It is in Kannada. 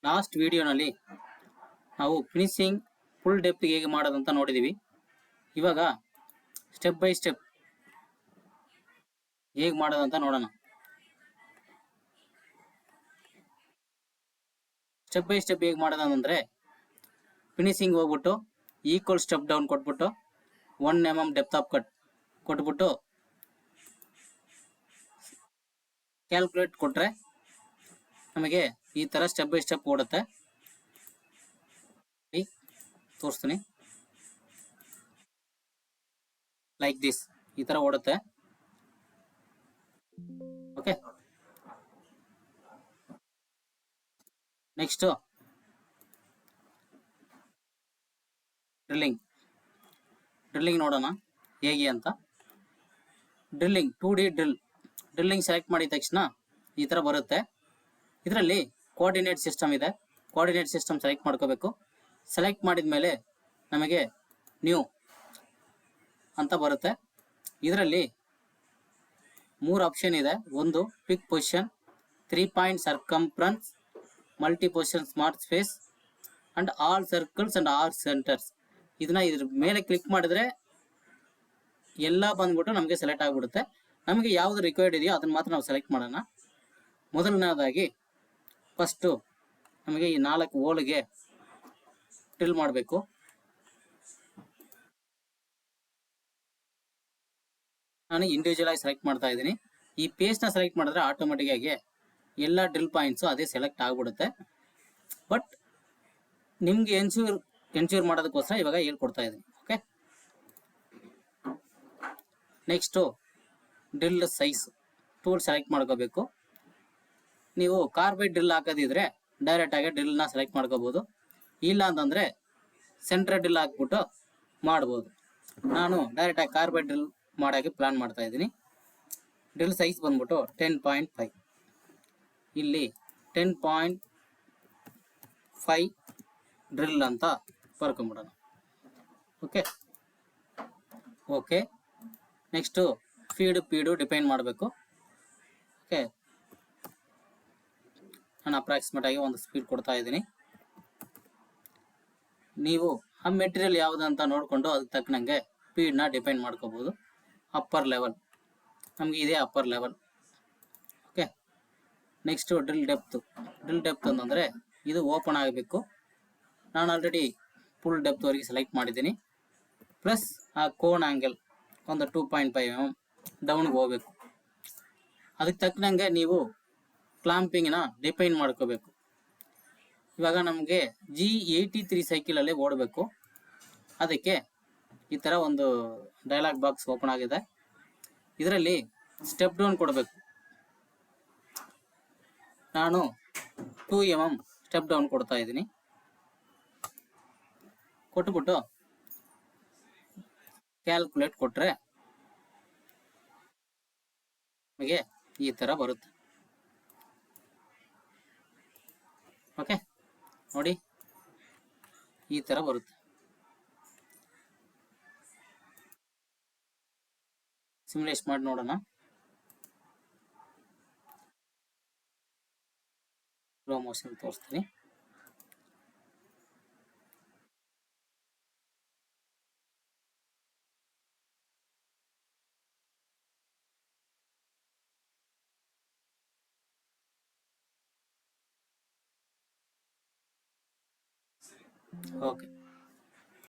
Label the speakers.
Speaker 1: ಲಾಸ್ಟ್ ವಿಡಿಯೋನಲ್ಲಿ ನಾವು ಫಿನಿಶಿಂಗ್ ಫುಲ್ ಡೆಪ್ತ್ ಹೇಗೆ ಮಾಡೋದಂತ ನೋಡಿದೀವಿ. ಇವಾಗ ಸ್ಟೆಪ್ ಬೈ ಸ್ಟೆಪ್ ಹೇಗೆ ಮಾಡೋದಂತ ನೋಡೋಣ. ಸ್ಟೆಪ್ ಬೈ ಸ್ಟೆಪ್ ಹೇಗೆ ಮಾಡೋದಂದ್ರೆ, ಫಿನಿಶಿಂಗ್ ಹೋಗ್ಬಿಟ್ಟು ಈಕ್ವಲ್ ಸ್ಟೆಪ್ ಡೌನ್ ಕೊಟ್ಬಿಟ್ಟು 1 mm ಡೆಪ್ತ್ ಆಫ್ ಕಟ್ ಕೊಟ್ಬಿಟ್ಟು ಕ್ಯಾಲ್ಕುಲೇಟ್ ಕೊಟ್ರೆ ನಮಗೆ ಈ ತರ ಸ್ಟೆಪ್ ಬೈ ಸ್ಟೆಪ್ ಓಡುತ್ತೆ. ತೋರಿಸ್ತೀನಿ. ಲೈಕ್ ದಿಸ್ ಈ ತರ ಓಡುತ್ತೆ. ಓಕೆ, ನೆಕ್ಸ್ಟ್ ಡ್ರಿಲ್ಲಿಂಗ್ ನೋಡೋಣ ಹೇಗೆ ಅಂತ. ಡ್ರಿಲ್ಲಿಂಗ್ 2D ಡ್ರಿಲ್ಲಿಂಗ್ ಸೆಲೆಕ್ಟ್ ಮಾಡಿದ ತಕ್ಷಣ ಈ ತರ ಬರುತ್ತೆ. ಇದರಲ್ಲಿ ಕೋಆರ್ಡಿನೇಟ್ ಸಿಸ್ಟಮ್ ಇದೆ. ಕೋಆರ್ಡಿನೇಟ್ ಸಿಸ್ಟಮ್ ಸೆಲೆಕ್ಟ್ ಮಾಡ್ಕೋಬೇಕು. ಸೆಲೆಕ್ಟ್ ಮಾಡಿದ ಮೇಲೆ ನಮಗೆ ನ್ಯೂ ಅಂತ ಬರುತ್ತೆ. ಇದರಲ್ಲಿ 3 ಆಪ್ಷನ್ ಇದೆ. ಒಂದು pick position, 3 point circumference, multi position smart space and all circles and all centres. ಇದನ್ನ ಇದ್ರ ಮೇಲೆ ಕ್ಲಿಕ್ ಮಾಡಿದ್ರೆ ಎಲ್ಲ ಬಂದ್ಬಿಟ್ಟು ನಮಗೆ ಸೆಲೆಕ್ಟ್ ಆಗಿಬಿಡುತ್ತೆ. ನಮಗೆ ಯಾವ್ದು ರಿಕ್ವೈರ್ಡ್ ಇದೆಯೋ ಅದನ್ನ ಮಾತ್ರ ನಾವು ಸೆಲೆಕ್ಟ್ ಮಾಡೋಣ. ಮೊದಲನೇದಾಗಿ ಫಸ್ಟು ನಮಗೆ ಈ 4 ಹೋಲ್ಗೆ ಡ್ರಿಲ್ ಮಾಡಬೇಕು. ನಾನು ಇಂಡಿವಿಜುವಲ್ ಆಗಿ ಸೆಲೆಕ್ಟ್ ಮಾಡ್ತಾ ಇದ್ದೀನಿ. ಈ ಪೇಸ್ಟ್ನ ಸೆಲೆಕ್ಟ್ ಮಾಡಿದ್ರೆ ಆಟೋಮೆಟಿಕ್ ಆಗಿ ಎಲ್ಲ ಡ್ರಿಲ್ ಪಾಯಿಂಟ್ಸು ಅದೇ ಸೆಲೆಕ್ಟ್ ಆಗಿಬಿಡುತ್ತೆ. ಬಟ್ ನಿಮ್ಗೆ ಎನ್ಶ್ಯೂರ್ ಮಾಡೋದಕ್ಕೋಸ್ಕರ ಇವಾಗ ಹೇಳ್ಕೊಡ್ತಾ ಇದ್ದೀನಿ. Okay, next drill size tool select ಮಾಡ್ಕೋಬೇಕು. ನೀವು ಕಾರ್ಬೈಡ್ ಡ್ರಿಲ್ ಹಾಕೋದಿದ್ರೆ ಡೈರೆಕ್ಟ್ ಆಗಿ ಡ್ರಿಲ್ನ ಸೆಲೆಕ್ಟ್ ಮಾಡ್ಕೋಬಹುದು. ಇಲ್ಲ ಅಂತಂದ್ರೆ ಸೆಂಟ್ರ್ ಡ್ರಿಲ್ ಹಾಕ್ಬಿಟ್ಟು ಮಾಡ್ಬೋದು. ನಾನು ಡೈರೆಕ್ಟ್ ಆಗಿ ಕಾರ್ಬೈಡ್ ಡ್ರಿಲ್ ಮಾಡೋಕ್ಕೆ ಪ್ಲಾನ್ ಮಾಡ್ತಾ ಇದ್ದೀನಿ. ಡ್ರಿಲ್ ಸೈಜ್ ಬಂದ್ಬಿಟ್ಟು 10.5. ಇಲ್ಲಿ 10.5 ಡ್ರಿಲ್ ಅಂತ ಬರ್ಕೊಂಬಿಡೋಣ. ಓಕೆ, ನೆಕ್ಸ್ಟು ಪೀಡು ಡಿಪೈನ್ ಮಾಡಬೇಕು. ಓಕೆ, ನಾನು ಅಪ್ರಾಕ್ಸಿಮೇಟ್ ಆಗಿ ಒಂದು ಸ್ಪೀಡ್ ಕೊಡ್ತಾ ಇದ್ದೀನಿ. ನೀವು ಆ ಮೆಟೀರಿಯಲ್ ಯಾವುದಂತ ನೋಡಿಕೊಂಡು ಅದಕ್ಕೆ ತಕ್ಕನಂಗೆ ಸ್ಪೀಡ್ನ ಡಿಪೈನ್ ಮಾಡ್ಕೋಬಹುದು. ಅಪ್ಪರ್ ಲೆವೆಲ್ ನಮಗೆ ಇದೆ upper level. Okay, next drill depth ಅಂತಂದರೆ ಇದು ಓಪನ್ ಆಗಬೇಕು. ನಾನು ಆಲ್ರೆಡಿ ಫುಲ್ ಡೆಪ್ತ್ವರೆಗೆ ಸೆಲೆಕ್ಟ್ ಮಾಡಿದ್ದೀನಿ. ಪ್ಲಸ್ ಆ ಕೋನ್ ಆ್ಯಂಗಲ್ ಒಂದು 2.5 mm ಡೌನ್ಗೆ ಹೋಗಬೇಕು. ಅದಕ್ಕೆ ತಕ್ಕನಂಗೆ ನೀವು ಕ್ಲಾಂಪಿಂಗ್ನ ಡಿಪೈನ್ ಮಾಡ್ಕೋಬೇಕು. ಇವಾಗ ನಮಗೆ G83 ಸೈಕಲಲ್ಲಿ ಓಡಬೇಕು. ಅದಕ್ಕೆ ಈ ಥರ ಒಂದು ಡೈಲಾಗ್ ಬಾಕ್ಸ್ ಓಪನ್ ಆಗಿದೆ. ಇದರಲ್ಲಿ ಸ್ಟೆಪ್ ಡೌನ್ ಕೊಡಬೇಕು. ನಾನು 2 mm ಸ್ಟೆಪ್ ಡೌನ್ ಕೊಡ್ತಾ ಇದ್ದೀನಿ. ಕೊಟ್ಬಿಟ್ಟು ಕ್ಯಾಲ್ಕುಲೇಟ್ ಕೊಟ್ಟರೆ ನಮಗೆ ಈ ಥರ ಬರುತ್ತೆ. ಓಕೆ, ನೋಡಿ ಈ ಥರ ಬರುತ್ತೆ. ಸಿಮ್ಯುಲೇಟ್ ಮಾಡಿ ನೋಡೋಣ. ಸ್ಲೋ ಮೋಷನ್ ತೋರಿಸ್ತೀನಿ. ಓಕೆ,